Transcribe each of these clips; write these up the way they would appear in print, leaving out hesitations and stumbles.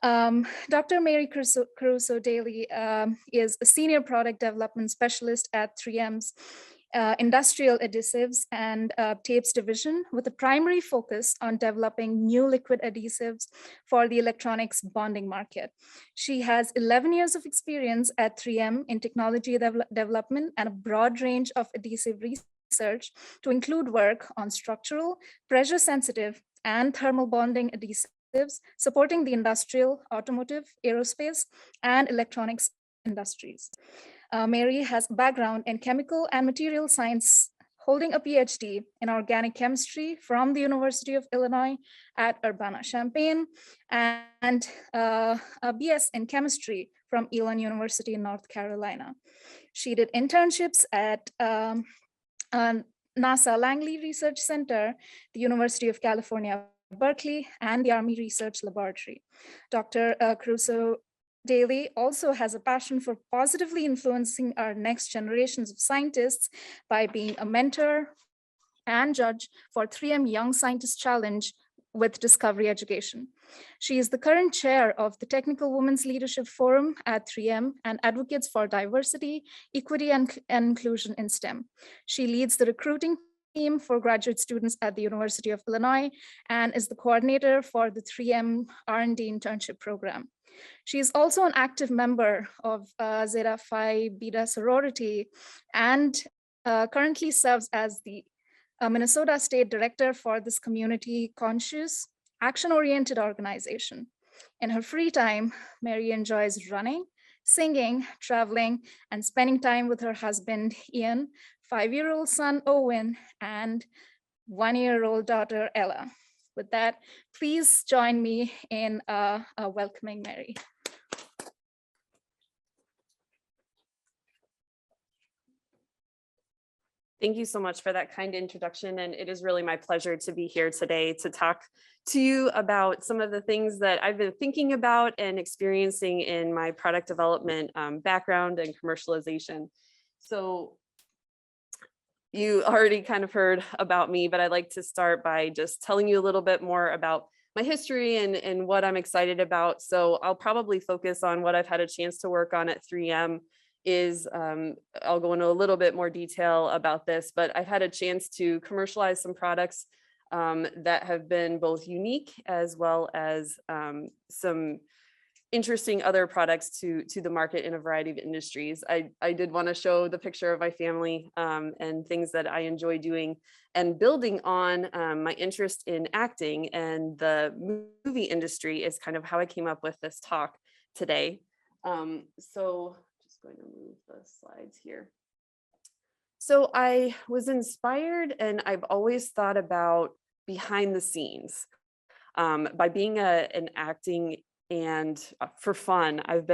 Dr. Mary Caruso Dailey is a senior product development specialist at 3M's industrial adhesives and tapes division, with a primary focus on developing new liquid adhesives for the electronics bonding market. She has 11 years of experience at 3M in technology development and a broad range of adhesive research to include work on structural, pressure sensitive, and thermal bonding adhesives supporting the industrial, automotive, aerospace, and electronics industries. Mary has a background in chemical and material science, holding a Ph.D. in organic chemistry from the University of Illinois at Urbana-Champaign, and a BS in chemistry from Elon University in North Carolina. She did internships at NASA Langley Research Center, the University of California-Berkeley, and the Army Research Laboratory. Dr. Caruso Dailey also has a passion for positively influencing our next generations of scientists by being a mentor and judge for 3M Young Scientist Challenge with Discovery Education. She is the current chair of the Technical Women's Leadership Forum at 3M and advocates for diversity, equity, and inclusion in STEM. She leads the recruiting team for graduate students at the University of Illinois and is the coordinator for the 3M R&D internship program. She is also an active member of Zeta Phi Beta Sorority and currently serves as the Minnesota State Director for this community-conscious, action-oriented organization. In her free time, Mary enjoys running, singing, traveling, and spending time with her husband, Ian, 5-year-old son, Owen, and 1-year-old daughter, Ella. With that, please join me in welcoming Mary. Thank you so much for that kind introduction. And it is really my pleasure to be here today to talk to you about some of the things that I've been thinking about and experiencing in my product development background and commercialization. So you already kind of heard about me, but I'd like to start by just telling you a little bit more about my history and what I'm excited about. So I'll probably focus on what I've had a chance to work on at 3M. I'll go into a little bit more detail about this, but I've had a chance to commercialize some products that have been both unique as well as some interesting other products to the market in a variety of industries. I did want to show the picture of my family and things that I enjoy doing and building on my interest in acting and the movie industry is kind of how I came up with this talk today. So just going to move the slides here. So I was inspired and I've always thought about behind the scenes by being an acting and for fun. I've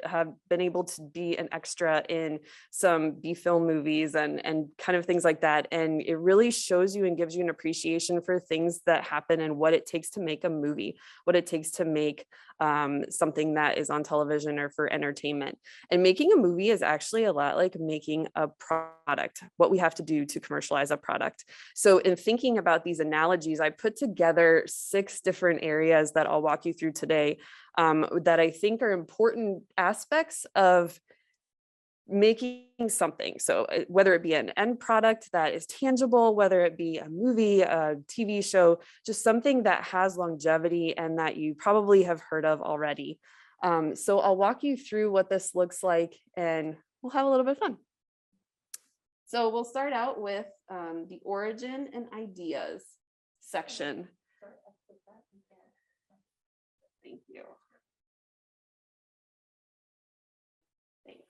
have been able to be an extra in some B-film movies and kind of things like that. And it really shows you and gives you an appreciation for things that happen and what it takes to make a movie, what it takes to make something that is on television or for entertainment. And making a movie is actually a lot like making a product, what we have to do to commercialize a product. So in thinking about these analogies, I put together 6 different areas that I'll walk you through today that I think are important aspects of making something. So whether it be an end product that is tangible, whether it be a movie, a TV show, just something that has longevity and that you probably have heard of already. So I'll walk you through what this looks like and we'll have a little bit of fun. So we'll start out with the origin and ideas section. Thank you. Thanks.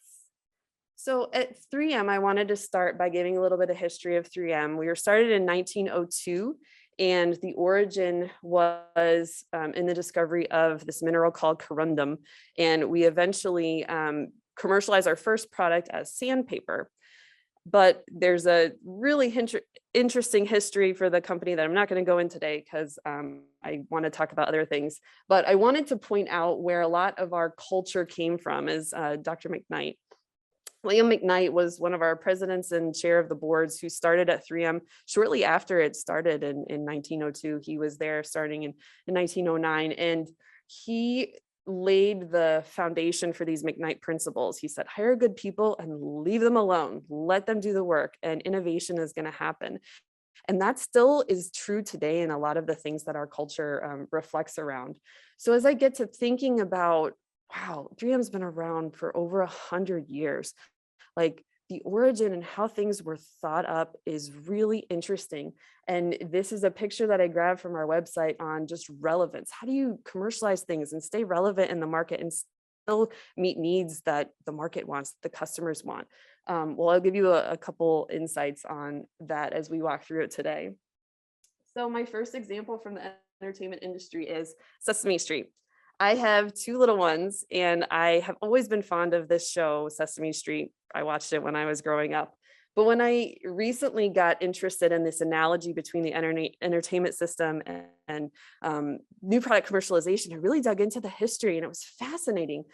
So at 3M, I wanted to start by giving a little bit of history of 3M. We were started in 1902, and the origin was in the discovery of this mineral called corundum. And we eventually commercialized our first product as sandpaper. But there's a really interesting history for the company that I'm not going to go in today because I want to talk about other things. But I wanted to point out where a lot of our culture came from is Dr. McKnight. William McKnight was one of our presidents and chair of the boards who started at 3M shortly after it started in 1902. He was there starting in 1909. And he laid the foundation for these McKnight principles. He said, hire good people and leave them alone, let them do the work, and innovation is going to happen. And that still is true today in a lot of the things that our culture reflects around. So as I get to thinking about, wow, 3M's been around for over 100 years, like the origin and how things were thought up is really interesting. And this is a picture that I grabbed from our website on just relevance. How do you commercialize things and stay relevant in the market and still meet needs that the market wants, the customers want? Well, I'll give you a couple insights on that as we walk through it today. So my first example from the entertainment industry is Sesame Street. I have two little ones, and I have always been fond of this show, Sesame Street. I watched it when I was growing up. But when I recently got interested in this analogy between the entertainment system and new product commercialization, I really dug into the history, and it was fascinating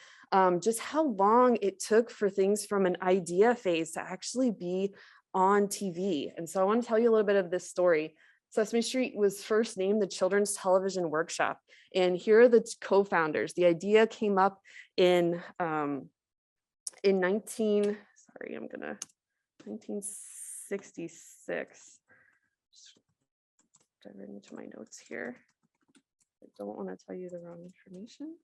just how long it took for things from an idea phase to actually be on TV. And so I want to tell you a little bit of this story. Sesame Street was first named the Children's Television Workshop. And here are the co-founders. The idea came up in 1966. Just dive into my notes here. I don't want to tell you the wrong information.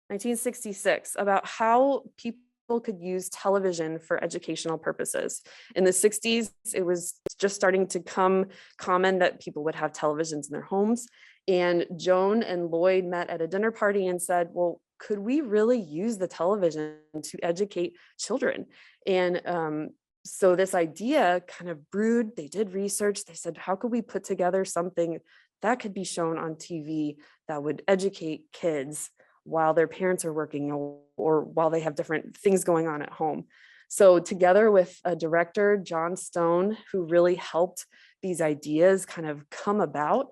(1966), about how people could use television for educational purposes. In the 60s, it was just starting to come common that people would have televisions in their homes. And Joan and Lloyd met at a dinner party and said, well, could we really use the television to educate children? And so this idea kind of brewed. They did research. They said, how could we put together something that could be shown on TV that would educate kids while their parents are working or while they have different things going on at home? So together with a director, John Stone, who really helped these ideas kind of come about,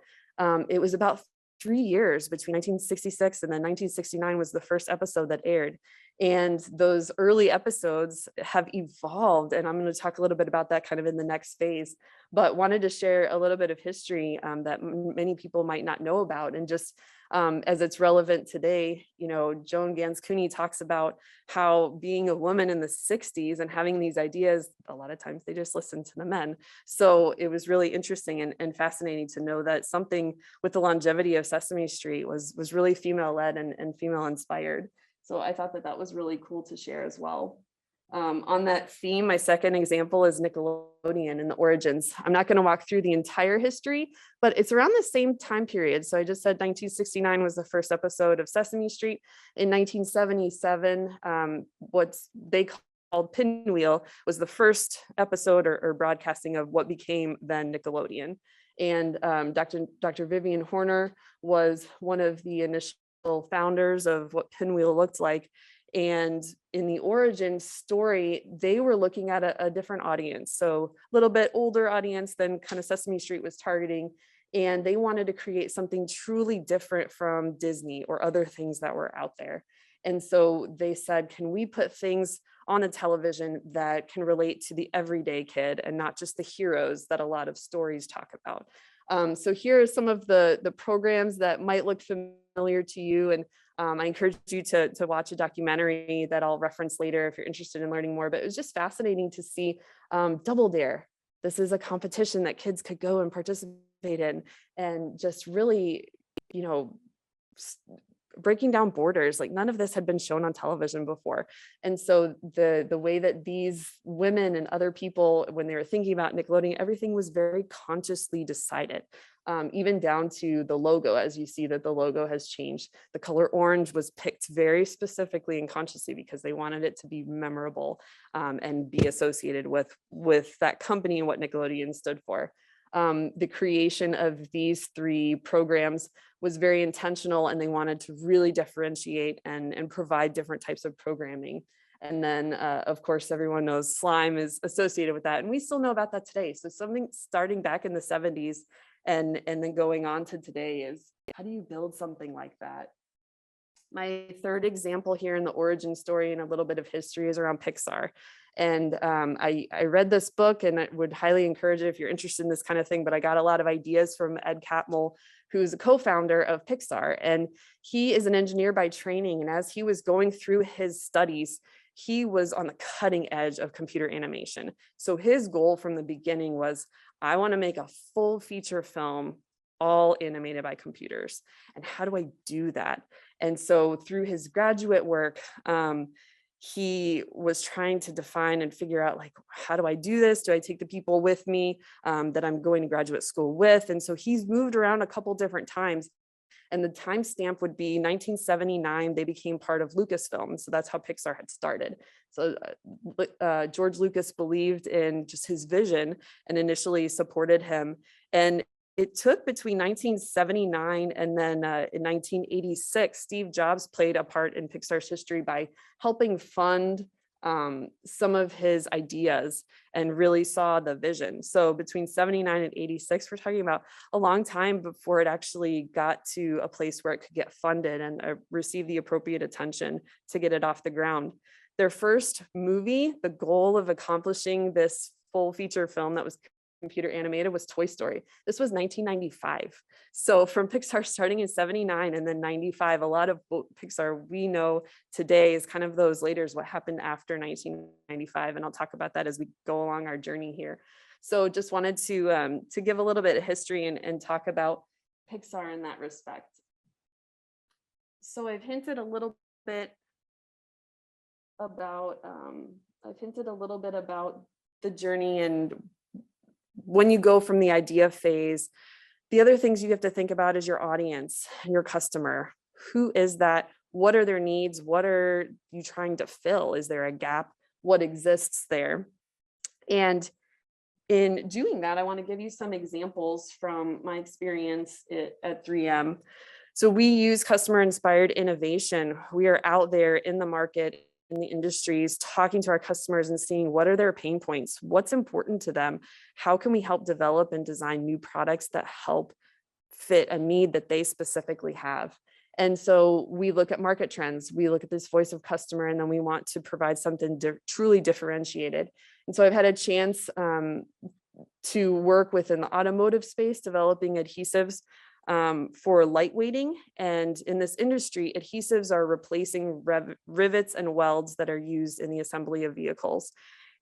it was about 3 years between 1966 and then 1969 was the first episode that aired. And those early episodes have evolved, and I'm going to talk a little bit about that kind of in the next phase, but wanted to share a little bit of history that many people might not know about. And just as it's relevant today, you know, Joan Gans Cooney talks about how being a woman in the 60s and having these ideas, a lot of times they just listen to the men. So it was really interesting and fascinating to know that something with the longevity of Sesame Street was really female-led and female-inspired. So I thought that was really cool to share as well. On that theme, my second example is Nickelodeon and the origins. I'm not going to walk through the entire history, but it's around the same time period. So I just said 1969 was the first episode of Sesame Street. In 1977, what they called Pinwheel was the first episode or broadcasting of what became then Nickelodeon. And Dr. Vivian Horner was one of the initial founders of what Pinwheel looked like. And in the origin story, they were looking at a different audience. So a little bit older audience than kind of Sesame Street was targeting. And they wanted to create something truly different from Disney or other things that were out there. And so they said, can we put things on a television that can relate to the everyday kid and not just the heroes that a lot of stories talk about? So here are some of the programs that might look familiar to you. And I encourage you to watch a documentary that I'll reference later if you're interested in learning more. But it was just fascinating to see Double Dare. This is a competition that kids could go and participate in, and just really, you know, breaking down borders. Like none of this had been shown on television before. And so the way that these women and other people, when they were thinking about Nickelodeon, everything was very consciously decided, even down to the logo. As you see that the logo has changed. The color orange was picked very specifically and consciously because they wanted it to be memorable and be associated with that company and what Nickelodeon stood for. The creation of these three programs was very intentional, and they wanted to really differentiate and provide different types of programming. And then, of course, everyone knows slime is associated with that, and we still know about that today. So something starting back in the 70s and then going on to today is, how do you build something like that? My third example here in the origin story and a little bit of history is around Pixar. And I read this book, and I would highly encourage it if you're interested in this kind of thing, but I got a lot of ideas from Ed Catmull, who's a co-founder of Pixar. And he is an engineer by training. And as he was going through his studies, he was on the cutting edge of computer animation. So his goal from the beginning was, I want to make a full feature film all animated by computers. And how do I do that? And so through his graduate work, he was trying to define and figure out, like, how do I do this? Do I take the people with me that I'm going to graduate school with? And so he's moved around a couple different times. And the timestamp would be 1979. They became part of Lucasfilm. So that's how Pixar had started. So George Lucas believed in just his vision and initially supported him. And it took between 1979 and then in 1986, Steve Jobs played a part in Pixar's history by helping fund some of his ideas and really saw the vision. So between 79 and 86, we're talking about a long time before it actually got to a place where it could get funded and receive the appropriate attention to get it off the ground. Their first movie, the goal of accomplishing this full feature film that was computer animated, was Toy Story. This was 1995. So from Pixar starting in 79 and then 95, a lot of Pixar we know today is kind of those laters, what happened after 1995. And I'll talk about that as we go along our journey here. So just wanted to give a little bit of history and talk about Pixar in that respect. So I've hinted a little bit about the journey, and when you go from the idea phase, the other things you have to think about is your audience, your customer. Who is that? What are their needs? What are you trying to fill? Is there a gap? What exists there? And in doing that, I want to give you some examples from my experience at 3M. So we use customer-inspired innovation. We are out there in the market, in the industries, talking to our customers and seeing what are their pain points, what's important to them, how can we help develop and design new products that help fit a need that they specifically have. And so we look at market trends, we look at this voice of customer, and then we want to provide something truly differentiated. And so I've had a chance to work within the automotive space, developing adhesives for lightweighting. And in this industry, adhesives are replacing rivets and welds that are used in the assembly of vehicles.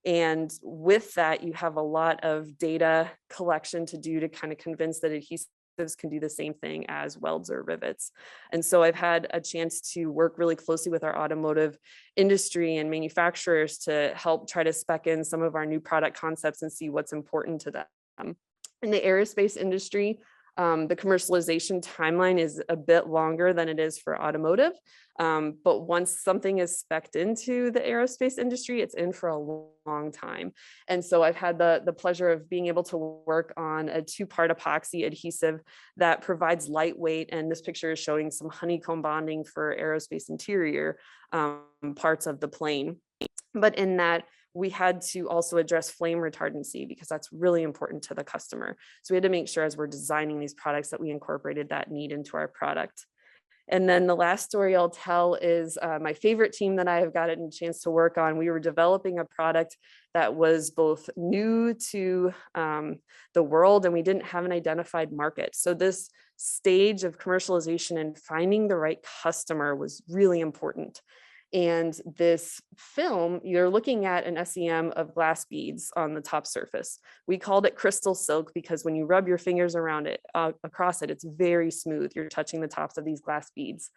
And with that, you have a lot of data collection to do to kind of convince that adhesives can do the same thing as welds or rivets. And so I've had a chance to work really closely with our automotive industry and manufacturers to help try to spec in some of our new product concepts and see what's important to them. In the aerospace industry, the commercialization timeline is a bit longer than it is for automotive. But once something is spec'd into the aerospace industry, it's in for a long time. And so I've had the pleasure of being able to work on a 2-part epoxy adhesive that provides lightweight. And this picture is showing some honeycomb bonding for aerospace interior parts of the plane. But in that, we had to also address flame retardancy because that's really important to the customer. So we had to make sure as we're designing these products that we incorporated that need into our product. And then the last story I'll tell is my favorite team that I have gotten a chance to work on. We were developing a product that was both new to the world, and we didn't have an identified market. So this stage of commercialization and finding the right customer was really important. And this film, you're looking at an SEM of glass beads on the top surface. We called it crystal silk because when you rub your fingers around it, across it, it's very smooth. You're touching the tops of these glass beads.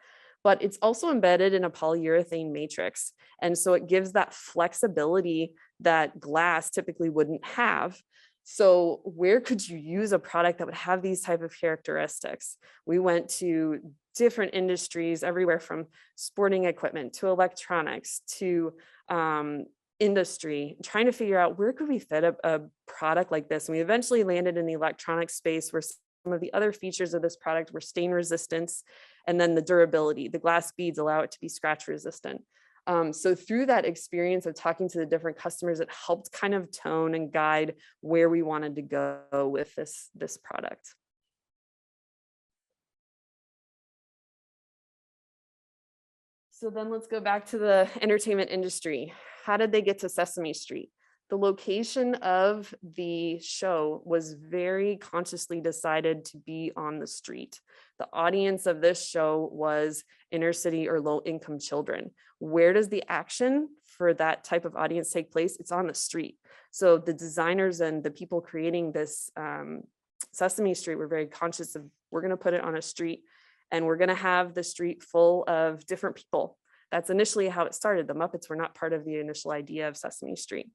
But it's also embedded in a polyurethane matrix. And so it gives that flexibility that glass typically wouldn't have. So where could you use a product that would have these type of characteristics? We went to different industries, everywhere from sporting equipment to electronics to industry, trying to figure out where could we fit a product like this. And we eventually landed in the electronic space where some of the other features of this product were stain resistance and then the durability. The glass beads allow it to be scratch resistant. So through that experience of talking to the different customers, it helped kind of tone and guide where we wanted to go with this product. So then let's go back to the entertainment industry. how did they get to Sesame Street? The location of the show was very consciously decided to be on the street. The audience of this show was inner city or low income children. Where does the action for that type of audience take place? It's on the street. So the designers and the people creating this Sesame Street were very conscious of, we're going to put it on a street and we're going to have the street full of different people. That's initially how it started. The Muppets were not part of the initial idea of Sesame Street.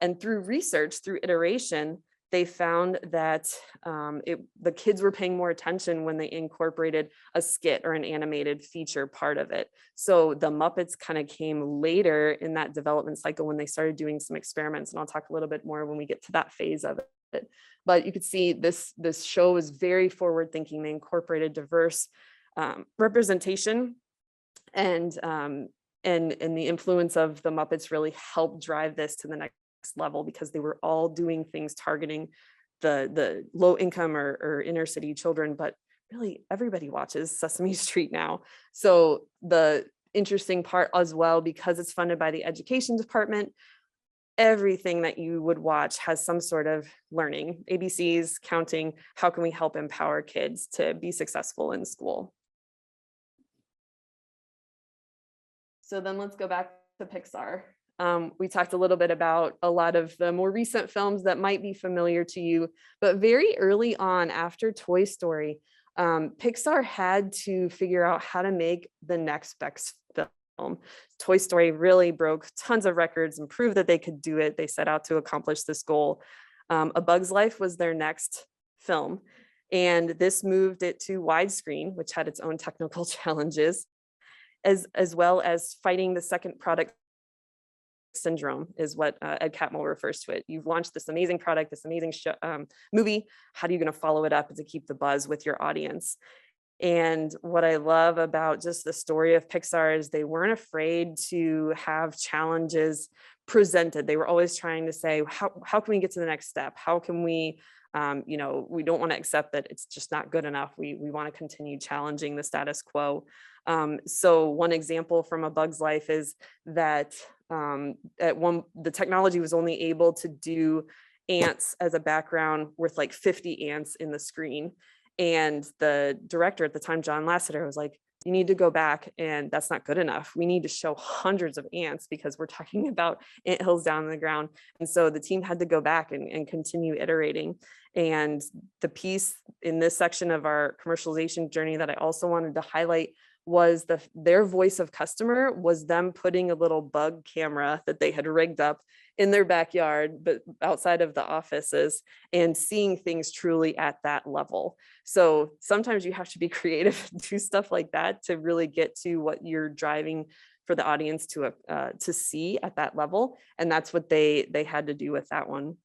And through research, through iteration, they found that the kids were paying more attention when they incorporated a skit or an animated feature part of it. So the Muppets kind of came later in that development cycle when they started doing some experiments. And I'll talk a little bit more when we get to that phase of it. But you could see this show was very forward thinking. They incorporated diverse representation, and the influence of the Muppets really helped drive this to the next level, because they were all doing things targeting the low income or inner city children, but really everybody watches Sesame Street now. So the interesting part as well, because it's funded by the education department, everything that you would watch has some sort of learning, ABCs, counting. How can we help empower kids to be successful in school? So then let's go back to Pixar. We talked a little bit about a lot of the more recent films that might be familiar to you, but very early on after Toy Story, Pixar had to figure out how to make the next best film. Toy Story really broke tons of records and proved that they could do it. They set out to accomplish this goal. A Bug's Life was their next film, and this moved it to widescreen, which had its own technical challenges, as well as fighting the second product syndrome, is what Ed Catmull refers to it. You've launched this amazing product, this amazing movie. How are you going to follow it up and to keep the buzz with your audience? And what I love about just the story of Pixar is they weren't afraid to have challenges presented. They were always trying to say, how can we get to the next step? How can we, we don't want to accept that it's just not good enough. We want to continue challenging the status quo. So one example from A Bug's Life is that the technology was only able to do ants as a background with like 50 ants in the screen. And the director at the time, John Lasseter, was like, you need to go back, and that's not good enough. We need to show hundreds of ants because we're talking about ant hills down on the ground. And so the team had to go back and continue iterating. And the piece in this section of our commercialization journey that I also wanted to highlight was their voice of customer was them putting a little bug camera that they had rigged up in their backyard, but outside of the offices, and seeing things truly at that level. So sometimes you have to be creative and do stuff like that to really get to what you're driving for the audience to see at that level. And that's what they had to do with that one.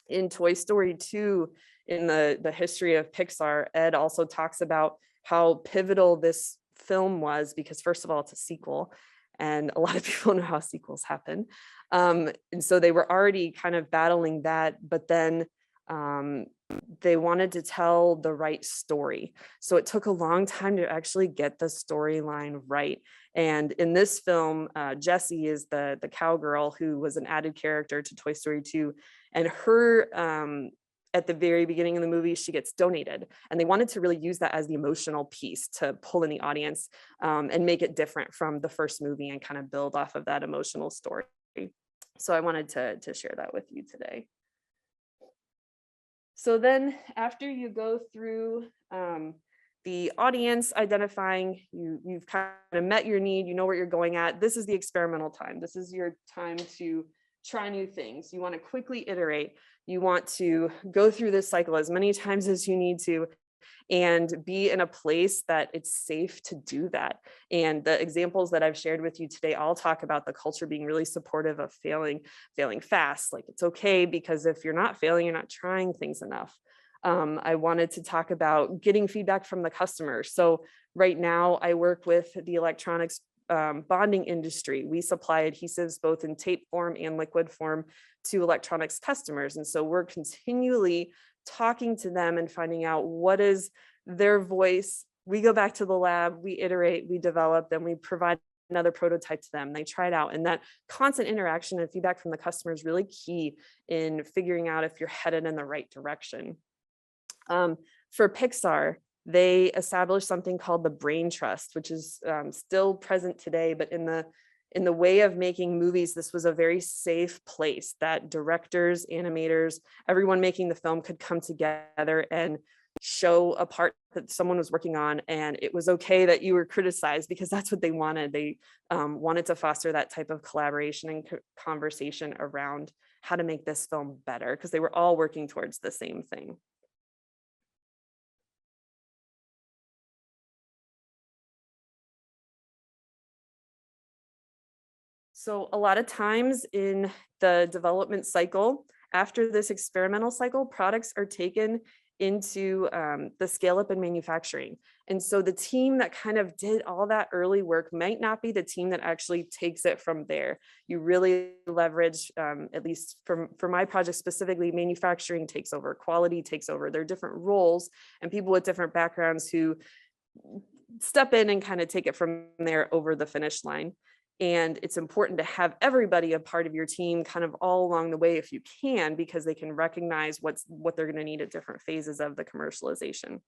In Toy Story 2, in the history of Pixar, Ed also talks about how pivotal this film was, because first of all, it's a sequel, and a lot of people know how sequels happen. And so they were already kind of battling that, but then they wanted to tell the right story. So it took a long time to actually get the storyline right. And in this film, Jessie is the cowgirl who was an added character to Toy Story 2, and her at the very beginning of the movie, she gets donated, and they wanted to really use that as the emotional piece to pull in the audience and make it different from the first movie and kind of build off of that emotional story. So I wanted to share that with you today. So then after you go through the audience identifying, you've kind of met your need, you know where you're going at. This is the experimental time. This is your time to try new things. You want to quickly iterate. You want to go through this cycle as many times as you need to, and be in a place that it's safe to do that. And the examples that I've shared with you today all talk about the culture being really supportive of failing fast. Like, it's okay, because if you're not failing, you're not trying things enough. I wanted to talk about getting feedback from the customer. So right now I work with the electronics bonding industry. We supply adhesives both in tape form and liquid form to electronics customers. And so we're continually talking to them and finding out what is their voice. We go back to the lab, we iterate, we develop, then we provide another prototype to them, they try it out. And that constant interaction and feedback from the customer is really key in figuring out if you're headed in the right direction. For Pixar, they established something called the Brain Trust, which is still present today, but in the way of making movies, this was a very safe place that directors, animators, everyone making the film could come together and show a part that someone was working on, and it was okay that you were criticized because that's what they wanted. They wanted to foster that type of collaboration and conversation around how to make this film better, because they were all working towards the same thing. So a lot of times in the development cycle, after this experimental cycle, products are taken into the scale up and manufacturing. And so the team that kind of did all that early work might not be the team that actually takes it from there. You really leverage, at least for my project specifically, manufacturing takes over, quality takes over. There are different roles and people with different backgrounds who step in and kind of take it from there over the finish line. And it's important to have everybody a part of your team kind of all along the way if you can, because they can recognize what they're going to need at different phases of the commercialization.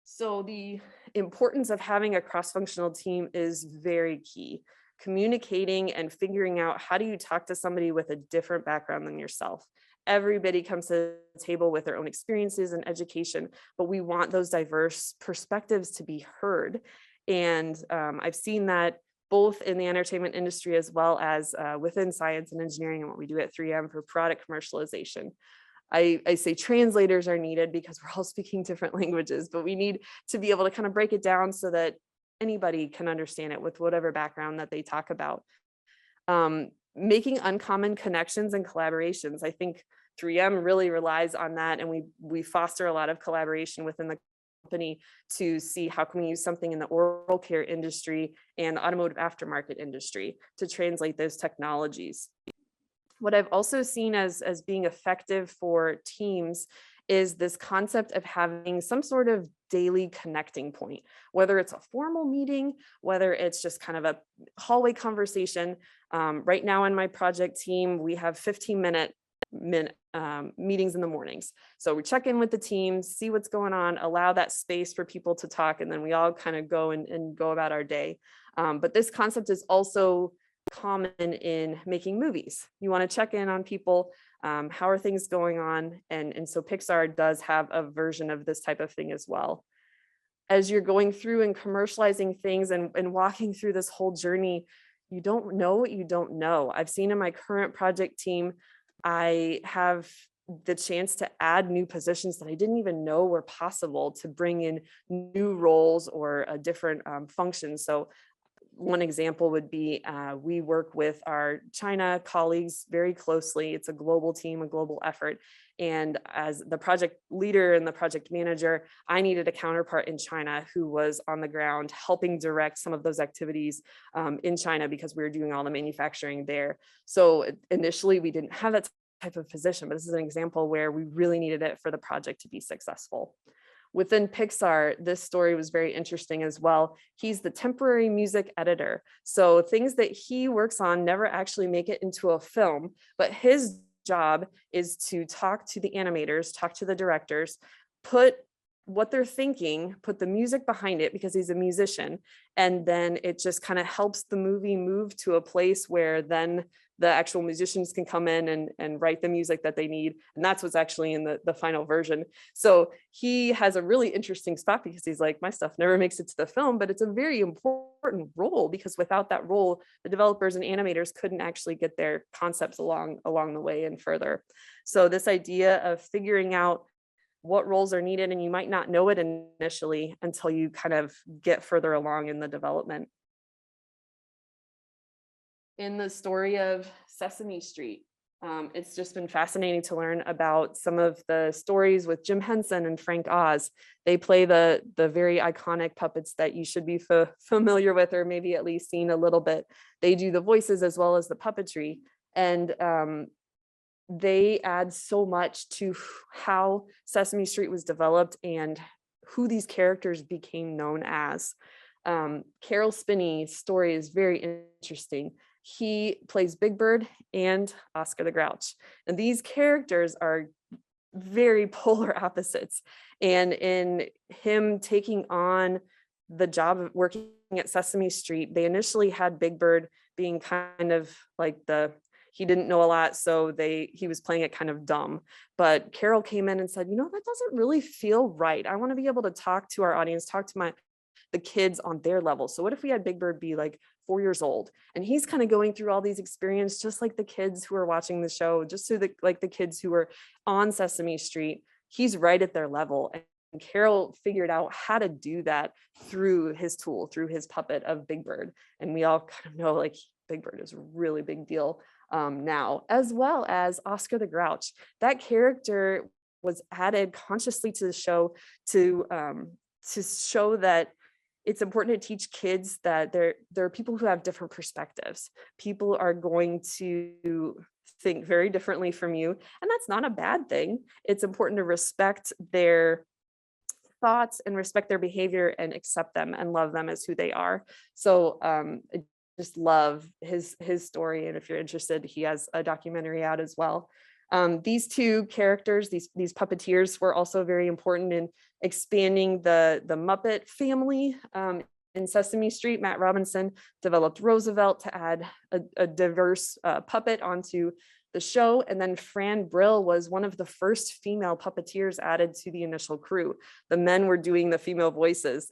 So the importance of having a cross-functional team is very key. Communicating and figuring out how do you talk to somebody with a different background than yourself. Everybody comes to the table with their own experiences and education, but we want those diverse perspectives to be heard. And I've seen that both in the entertainment industry as well as within science and engineering and what we do at 3M for product commercialization. I say translators are needed because we're all speaking different languages, but we need to be able to kind of break it down so that anybody can understand it with whatever background that they talk about. Making uncommon connections and collaborations. I think 3M really relies on that, and we foster a lot of collaboration within the company to see how can we use something in the oral care industry and automotive aftermarket industry to translate those technologies. What I've also seen as being effective for teams is this concept of having some sort of daily connecting point, whether it's a formal meeting, whether it's just kind of a hallway conversation. Right now in my project team, we have 15-minute meetings in the mornings. So we check in with the team, see what's going on, allow that space for people to talk, and then we all kind of go and go about our day. But this concept is also common in making movies. You want to check in on people, how are things going on? And so Pixar does have a version of this type of thing as well. As you're going through and commercializing things and walking through this whole journey, you don't know what you don't know. I've seen in my current project team, I have the chance to add new positions that I didn't even know were possible, to bring in new roles or a different function. So one example would be we work with our China colleagues very closely. It's a global team, a global effort. And as the project leader and the project manager, I needed a counterpart in China who was on the ground helping direct some of those activities in China, because we were doing all the manufacturing there. So initially we didn't have that type of position, but this is an example where we really needed it for the project to be successful. Within Pixar, this story was very interesting as well. He's the temporary music editor. So things that he works on never actually make it into a film, but his job is to talk to the animators, talk to the directors, put what they're thinking, put the music behind it because he's a musician. And then it just kind of helps the movie move to a place where then the actual musicians can come in and write the music that they need. And that's what's actually in the final version. So he has a really interesting spot because he's like, my stuff never makes it to the film, but it's a very important role, because without that role, the developers and animators couldn't actually get their concepts along the way and further. So this idea of figuring out what roles are needed, and you might not know it initially until you kind of get further along in the development. In the story of Sesame Street, it's just been fascinating to learn about some of the stories with Jim Henson and Frank Oz. They play the very iconic puppets that you should be familiar with, or maybe at least seen a little bit. They do the voices as well as the puppetry, and they add so much to how Sesame Street was developed and who these characters became known as. Carol Spinney's story is very interesting. He plays Big Bird and Oscar the Grouch. And these characters are very polar opposites. And in him taking on the job of working at Sesame Street, they initially had Big Bird being kind of like he didn't know a lot, so he was playing it kind of dumb. But Carol came in and said, you know, that doesn't really feel right. I want to be able to talk to our audience, talk to the kids on their level. So what if we had Big Bird be like 4 years old, and he's kind of going through all these experiences, just like the kids who are watching the show, just so like the kids who were on Sesame Street, he's right at their level. And Carol figured out how to do that through his tool, through his puppet of Big Bird. And we all kind of know like Big Bird is a really big deal now, as well as Oscar the Grouch. That character was added consciously to the show to show that it's important to teach kids that there are people who have different perspectives. People are going to think very differently from you, and that's not a bad thing. It's important to respect their thoughts and respect their behavior and accept them and love them as who they are. So I just love his story, and if you're interested, he has a documentary out as well. These two characters, these puppeteers, were also very important in expanding the Muppet family. In Sesame Street, Matt Robinson developed Roosevelt to add a diverse puppet onto the show. And then Fran Brill was one of the first female puppeteers added to the initial crew. The men were doing the female voices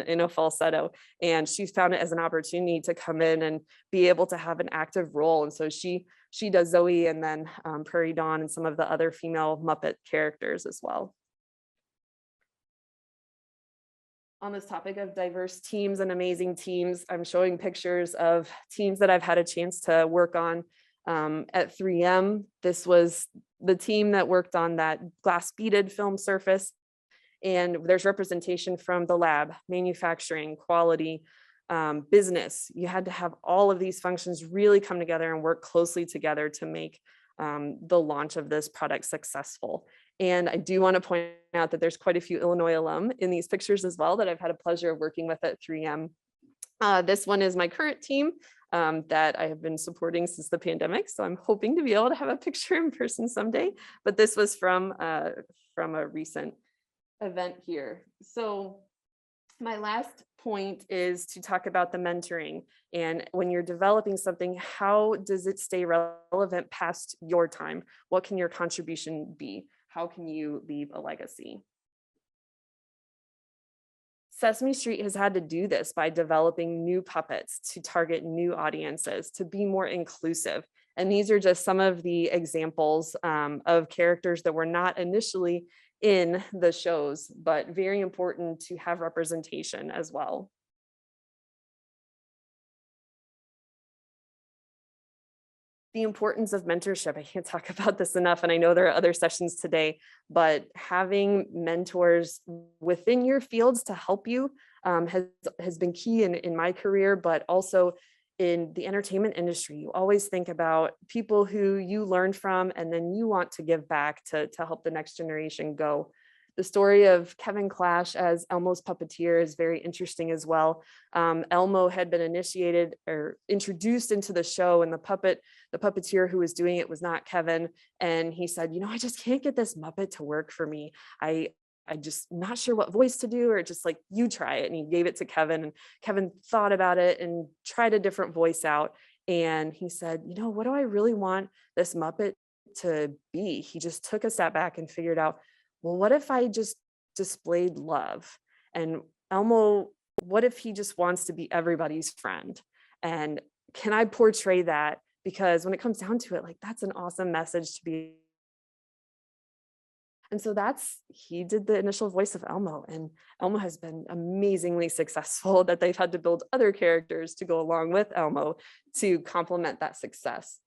in a falsetto, and she found it as an opportunity to come in and be able to have an active role. And so she does Zoe, and then Prairie Dawn and some of the other female Muppet characters as well. On this topic of diverse teams and amazing teams, I'm showing pictures of teams that I've had a chance to work on at 3M. This was the team that worked on that glass beaded film surface. And there's representation from the lab, manufacturing, quality, business. You had to have all of these functions really come together and work closely together to make the launch of this product successful. And I do want to point out that there's quite a few Illinois alum in these pictures as well that I've had a pleasure of working with at 3M. This one is my current team that I have been supporting since the pandemic. So I'm hoping to be able to have a picture in person someday, but this was from a recent event here. So my last point is to talk about the mentoring. And when you're developing something, how does it stay relevant past your time? What can your contribution be? How can you leave a legacy? Sesame Street has had to do this by developing new puppets to target new audiences, to be more inclusive. And these are just some of the examples of characters that were not initially in the shows, but very important to have representation as well. The importance of mentorship. I can't talk about this enough, and I know there are other sessions today, but having mentors within your fields to help you has been key in my career, but also in the entertainment industry. You always think about people who you learn from, and then you want to give back to help the next generation go. The story of Kevin Clash as Elmo's puppeteer is very interesting as well. Elmo had been initiated or introduced into the show, and the puppeteer who was doing it was not Kevin. And he said, you know, I just can't get this Muppet to work for me. I just not sure what voice to do, or just like, you try it. And he gave it to Kevin, and Kevin thought about it and tried a different voice out. And he said, you know, what do I really want this Muppet to be? He just took a step back and figured out, well, what if I just displayed love? And Elmo, what if he just wants to be everybody's friend? And can I portray that? Because when it comes down to it, like, that's an awesome message to be. And so he did the initial voice of Elmo, and Elmo has been amazingly successful that they've had to build other characters to go along with Elmo to complement that success.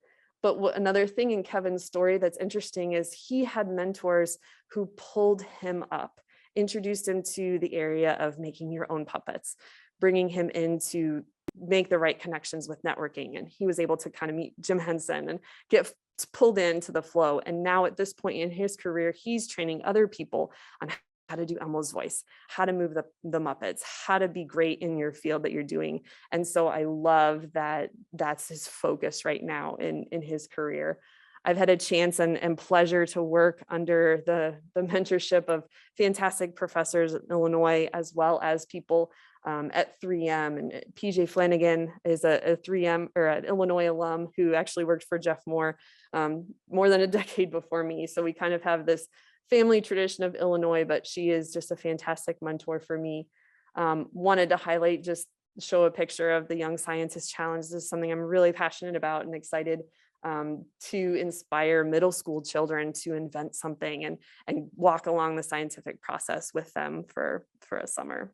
But another thing in Kevin's story that's interesting is he had mentors who pulled him up, introduced him to the area of making your own puppets, bringing him in to make the right connections with networking. And he was able to kind of meet Jim Henson and get pulled into the flow. And now at this point in his career, he's training other people on how to do Elmo's voice, how to move the Muppets, how to be great in your field that you're doing. And so I love that that's his focus right now in his career. I've had a chance and pleasure to work under the mentorship of fantastic professors in Illinois, as well as people at 3M. And PJ Flanagan is a 3M or an Illinois alum who actually worked for Jeff Moore more than a decade before me. So we kind of have this family tradition of Illinois, but she is just a fantastic mentor for me. Wanted to highlight, just show a picture of the Young Scientist Challenge. This is something I'm really passionate about and excited to inspire middle school children to invent something and walk along the scientific process with them for a summer.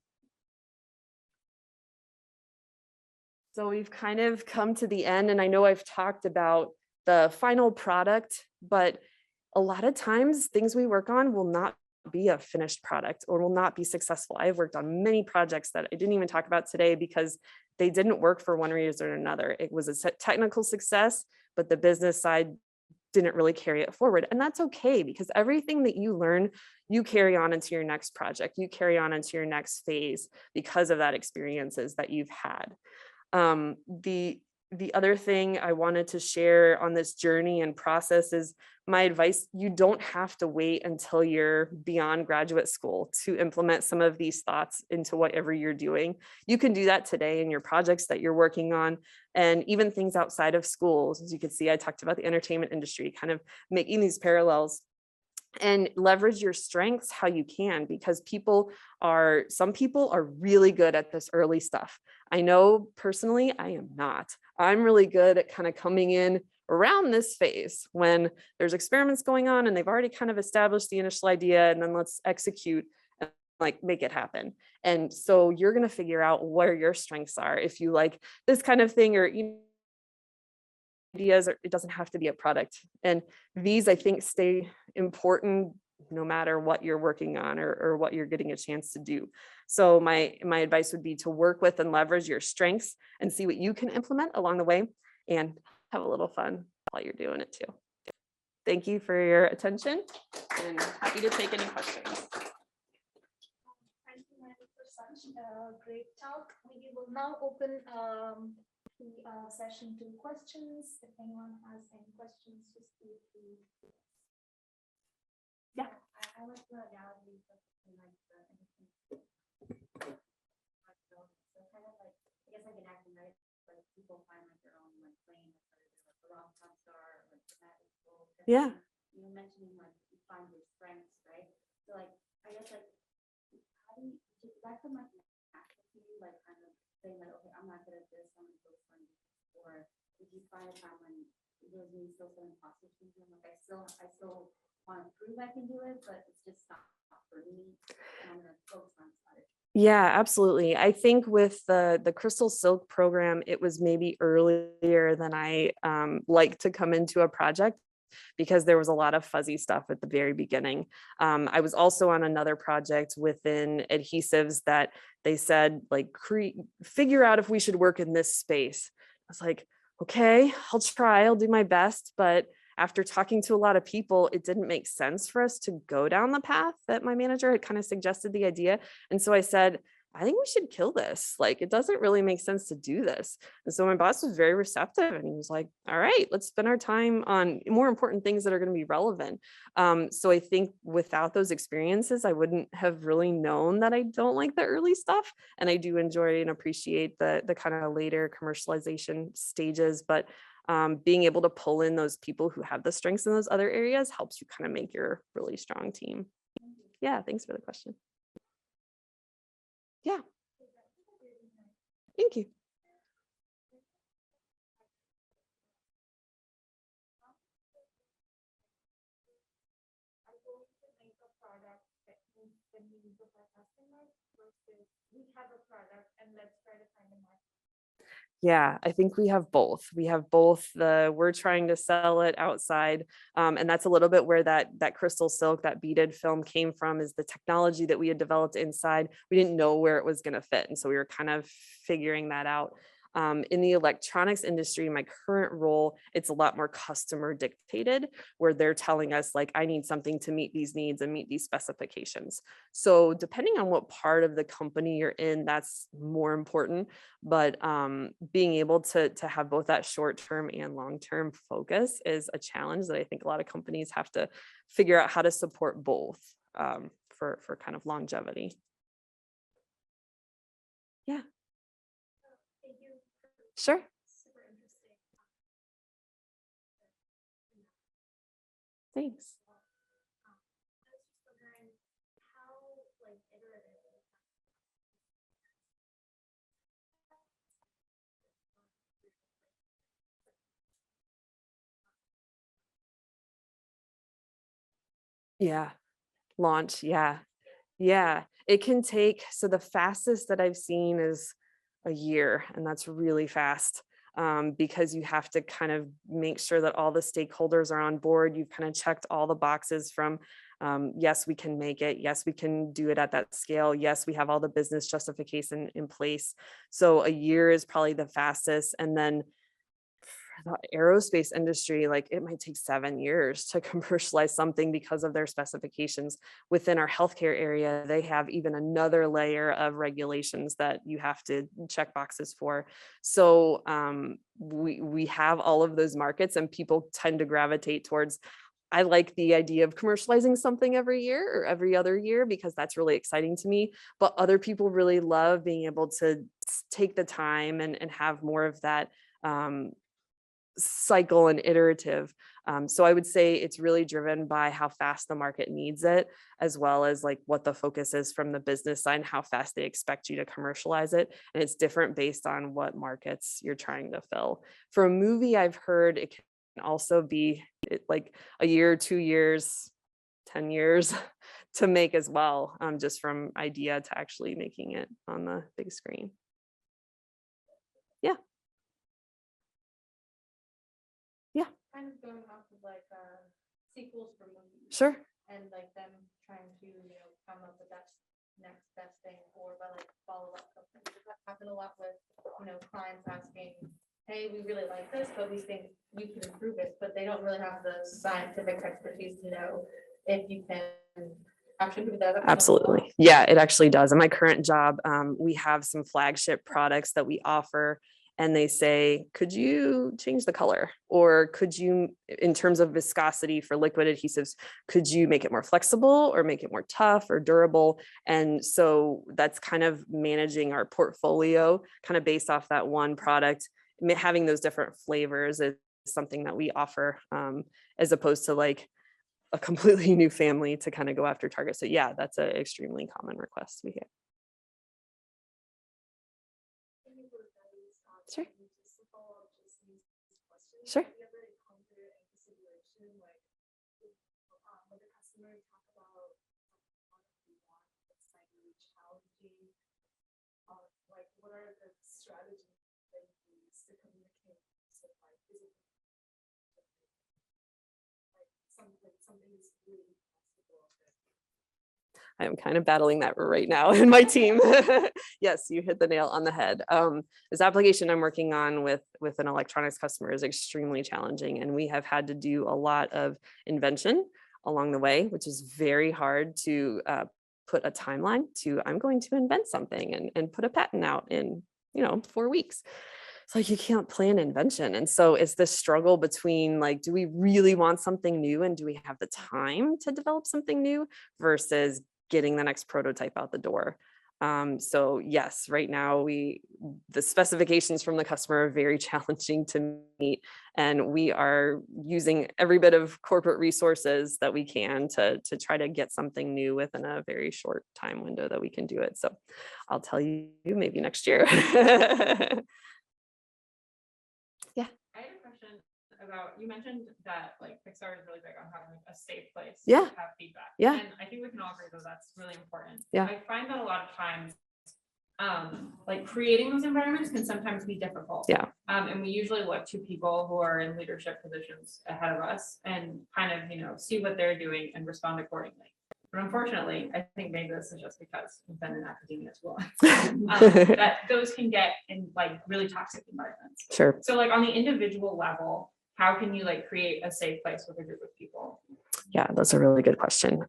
So we've kind of come to the end, and I know I've talked about the final product, but a lot of times things we work on will not be a finished product or will not be successful. I've worked on many projects that I didn't even talk about today because they didn't work for one reason or another. It was a technical success, but the business side didn't really carry it forward. And that's okay, because everything that you learn, you carry on into your next project, you carry on into your next phase because of that experiences that you've had. The other thing I wanted to share on this journey and process is my advice: you don't have to wait until you're beyond graduate school to implement some of these thoughts into whatever you're doing. You can do that today in your projects that you're working on, and even things outside of schools. As you can see, I talked about the entertainment industry, kind of making these parallels. And leverage your strengths how you can, because some people are really good at this early stuff. I know personally, I am not. I'm really good at kind of coming in around this phase when there's experiments going on and they've already kind of established the initial idea, and then let's execute and like make it happen. And so you're going to figure out where your strengths are. If you like this kind of thing, or ideas, or it doesn't have to be a product. And these, I think, stay important no matter what you're working on or what you're getting a chance to do. So my advice would be to work with and leverage your strengths and see what you can implement along the way, and have a little fun while you're doing it too. Thank you for your attention, and happy to take any questions. Thank you, Mandy, for such a great talk. We will now open the session to questions. If anyone has any questions, just feel free. Yeah, I like the analogy of like the so kind of like, I guess like an acting, right? Like people find like their own like lane, like the rom-com star, like dramatic role. Yeah. You were mentioning like you find your strengths, right? So like I guess like how do you did that come like natural to you, like kind of saying like, okay, I'm not good at this, I'm gonna focus on this, or did you find a time when there was me still some imposter syndrome, like I still want to prove I can do it, but it's just not for me, and I'm gonna focus on it. Yeah, absolutely. I think with the Crystal Silk program, it was maybe earlier than I like to come into a project, because there was a lot of fuzzy stuff at the very beginning. I was also on another project within Adhesives that they said, like, figure out if we should work in this space. I was like, okay, I'll try, I'll do my best. But after talking to a lot of people, it didn't make sense for us to go down the path that my manager had kind of suggested the idea. And so I said, I think we should kill this. Like, it doesn't really make sense to do this. And so my boss was very receptive, and he was like, all right, let's spend our time on more important things that are going to be relevant. So I think without those experiences, I wouldn't have really known that I don't like the early stuff. And I do enjoy and appreciate the kind of later commercialization stages. But being able to pull in those people who have the strengths in those other areas helps you kind of make your really strong team. Yeah, thanks for the question. Yeah. Thank you. Yeah, I think we have both. We have both we're trying to sell it outside. And that's a little bit where that Crystal Silk, that beaded film came from, is the technology that we had developed inside. We didn't know where it was going to fit. And so we were kind of figuring that out. In the electronics industry, my current role, it's a lot more customer dictated, where they're telling us like, I need something to meet these needs and meet these specifications. So depending on what part of the company you're in, that's more important. But being able to have both that short-term and long-term focus is a challenge that I think a lot of companies have to figure out how to support both for kind of longevity. Yeah. Thank you. Sure. Super interesting. Thanks. I was just wondering how like iterative. Yeah. Launch. Yeah. Yeah. It can take, so the fastest that I've seen is a year, and that's really fast. Because you have to kind of make sure that all the stakeholders are on board. You've kind of checked all the boxes from, yes, we can make it. Yes, we can do it at that scale. Yes, we have all the business justification in place. So a year is probably the fastest. And then the aerospace industry, like it might take 7 years to commercialize something because of their specifications. Within our healthcare area, they have even another layer of regulations that you have to check boxes for. So we have all of those markets, and people tend to gravitate towards, I like the idea of commercializing something every year or every other year because that's really exciting to me. But other people really love being able to take the time and have more of that cycle and iterative. So I would say it's really driven by how fast the market needs it, as well as like what the focus is from the business side, and how fast they expect you to commercialize it. And it's different based on what markets you're trying to fill. For a movie, I've heard it can also be like a year, 2 years, 10 years to make as well, just from idea to actually making it on the big screen. Yeah. Yeah. Kind of going off of like sequels for movies. Sure. And like them trying to, come up with that next best thing, or by like follow up something. Does that happen a lot with, clients asking, hey, we really like this, but we think you can improve it, but they don't really have the scientific expertise to know if you can actually do that. Absolutely. Yeah, it actually does. In my current job, we have some flagship products that we offer, and they say, could you change the color? Or could you, in terms of viscosity for liquid adhesives, could you make it more flexible or make it more tough or durable? And so that's kind of managing our portfolio kind of based off that one product. Having those different flavors is something that we offer, as opposed to like a completely new family to kind of go after targets. So yeah, that's an extremely common request we get. Sure. Sure. What are the strategies that you use to communicate? So like, is it like something is really possible? I'm kind of battling that right now in my team. Yes, you hit the nail on the head. This application I'm working on with an electronics customer is extremely challenging, and we have had to do a lot of invention along the way, which is very hard to put a timeline to. I'm going to invent something and put a patent out in 4 weeks. So you can't plan invention. And so it's this struggle between like, do we really want something new, and do we have the time to develop something new versus getting the next prototype out the door. So yes, right now the specifications from the customer are very challenging to meet, and we are using every bit of corporate resources that we can to try to get something new within a very short time window that we can do it. So I'll tell you maybe next year. Yeah. I had a question about, you mentioned that like Pixar is really big on having a safe place Yeah. to have feedback. Yeah. And I think we can all agree that that's really important. Yeah. I find that a lot of times, like creating those environments can sometimes be difficult. Yeah. And we usually look to people who are in leadership positions ahead of us and kind of, see what they're doing and respond accordingly. But unfortunately, I think maybe this is just because we've been in academia too long. That those can get in like really toxic environments. Sure. So like on the individual level, how can you like create a safe place with a group of people? Yeah, that's a really good question.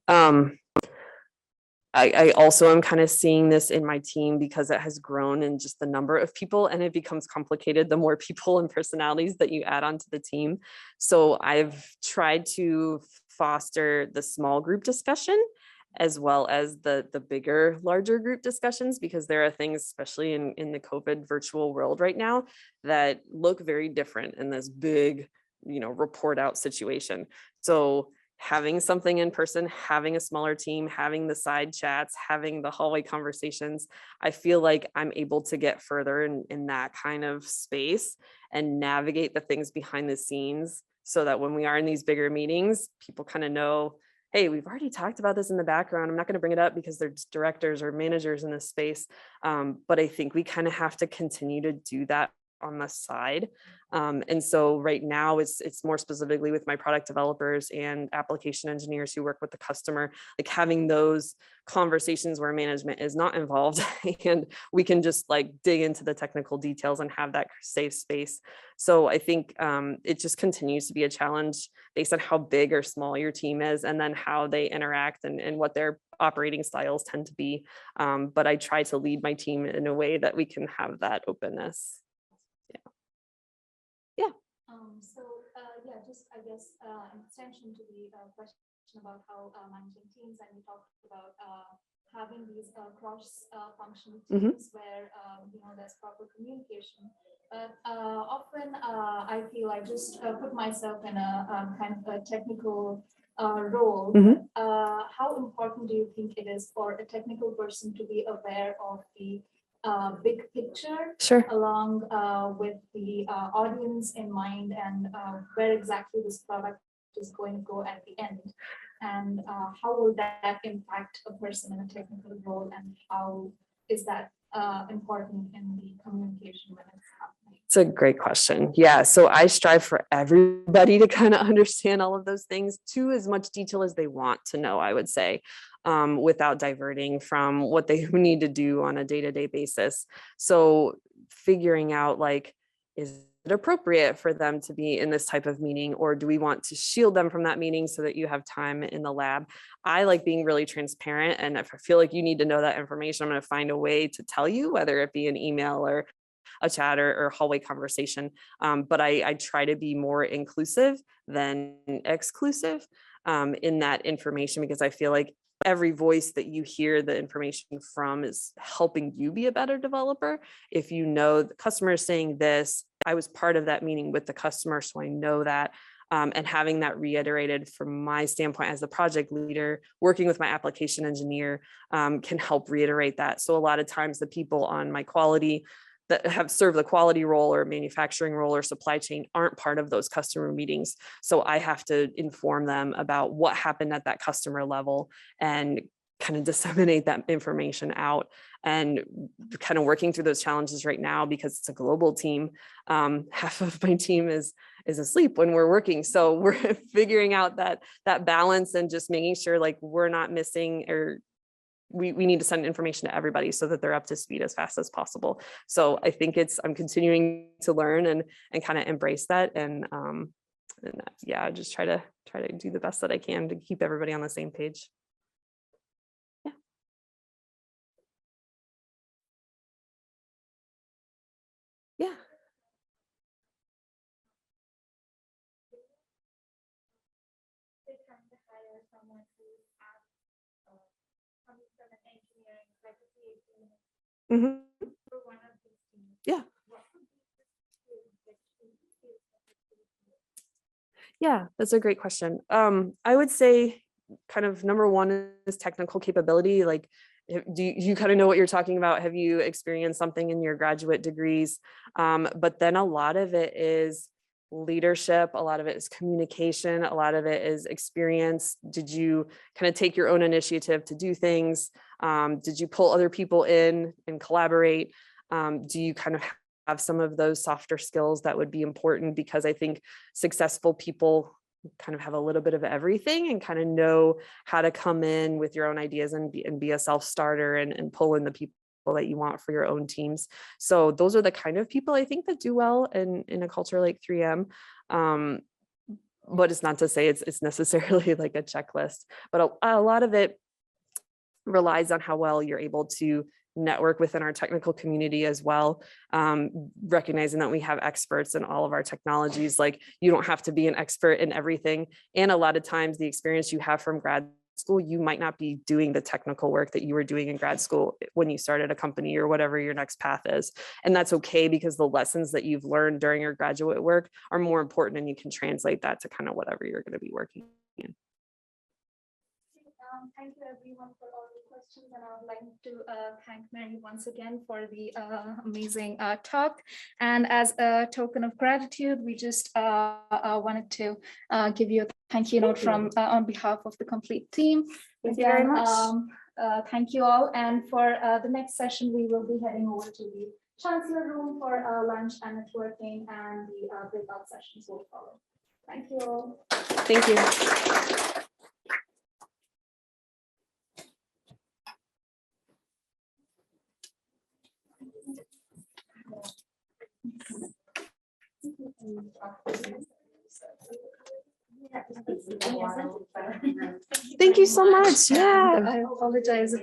I also am kind of seeing this in my team because it has grown in just the number of people, and it becomes complicated the more people and personalities that you add onto the team. So I've tried to foster the small group discussion as well as the bigger, larger group discussions, because there are things, especially in the COVID virtual world right now, that look very different in this big, report out situation. So having something in person, having a smaller team, having the side chats, having the hallway conversations, I feel like I'm able to get further in that kind of space and navigate the things behind the scenes so that when we are in these bigger meetings, people kind of know, hey, we've already talked about this in the background. I'm not going to bring it up because there's directors or managers in this space. But I think we kind of have to continue to do that on the side. And so right now it's more specifically with my product developers and application engineers who work with the customer, like having those conversations where management is not involved and we can just like dig into the technical details and have that safe space. So I think it just continues to be a challenge based on how big or small your team is, and then how they interact and what their operating styles tend to be. But I try to lead my team in a way that we can have that openness. Yeah, just I guess an extension to the question about how managing teams, and we talked about having these cross-functional teams where there's proper communication. But often I feel I just put myself in a kind of a technical role. How important do you think it is for a technical person to be aware of the big picture, Sure. along with the audience in mind, and where exactly this product is going to go at the end, and how will that impact a person in a technical role, and how is that important in the communication when it's happening? It's a great question. Yeah, so I strive for everybody to kind of understand all of those things to as much detail as they want to know, I would say, without diverting from what they need to do on a day-to-day basis. So figuring out, like, is it appropriate for them to be in this type of meeting, or do we want to shield them from that meeting so that you have time in the lab? I like being really transparent, and if I feel like you need to know that information, I'm going to find a way to tell you, whether it be an email or a chat or hallway conversation. But I try to be more inclusive than exclusive in that information, because I feel like every voice that you hear the information from is helping you be a better developer. If you know the customer is saying this, I was part of that meeting with the customer, so I know that. And having that reiterated from my standpoint as the project leader, working with my application engineer can help reiterate that. So a lot of times the people on my quality that have served the quality role or manufacturing role or supply chain aren't part of those customer meetings. So I have to inform them about what happened at that customer level and kind of disseminate that information out, and kind of working through those challenges right now because it's a global team. Half of my team is asleep when we're working. So we're figuring out that balance and just making sure like we're not missing, or we need to send information to everybody so that they're up to speed as fast as possible. So I think I'm continuing to learn and kind of embrace that. And yeah, just try to do the best that I can to keep everybody on the same page. Yeah. Yeah. Mm-hmm. Yeah. Yeah, that's a great question. I would say kind of number one is technical capability. Like, do you kind of know what you're talking about? Have you experienced something in your graduate degrees? But then a lot of it is leadership, a lot of it is communication, a lot of it is experience. Did you kind of take your own initiative to do things? Did you pull other people in and collaborate? Do you kind of have some of those softer skills that would be important? Because I think successful people kind of have a little bit of everything and kind of know how to come in with your own ideas and be a self-starter and pull in the people that you want for your own teams. So those are the kind of people I think that do well in a culture like 3M. But it's not to say it's necessarily like a checklist, but a lot of it relies on how well you're able to network within our technical community as well, recognizing that we have experts in all of our technologies. Like, you don't have to be an expert in everything. And a lot of times the experience you have from grad school, you might not be doing the technical work that you were doing in grad school when you started a company or whatever your next path is. And that's okay, because the lessons that you've learned during your graduate work are more important, and you can translate that to kind of whatever you're going to be working in. Thank you everyone for all the questions, and I would like to thank Mary once again for the amazing talk. And as a token of gratitude, we just wanted to give you a thank you note from on behalf of the complete team. Thank you very much. Thank you all. And for the next session, we will be heading over to the Chancellor Room for lunch and networking, and the breakout sessions will follow. Thank you all. Thank you. Thank you so much. Yeah. I apologize.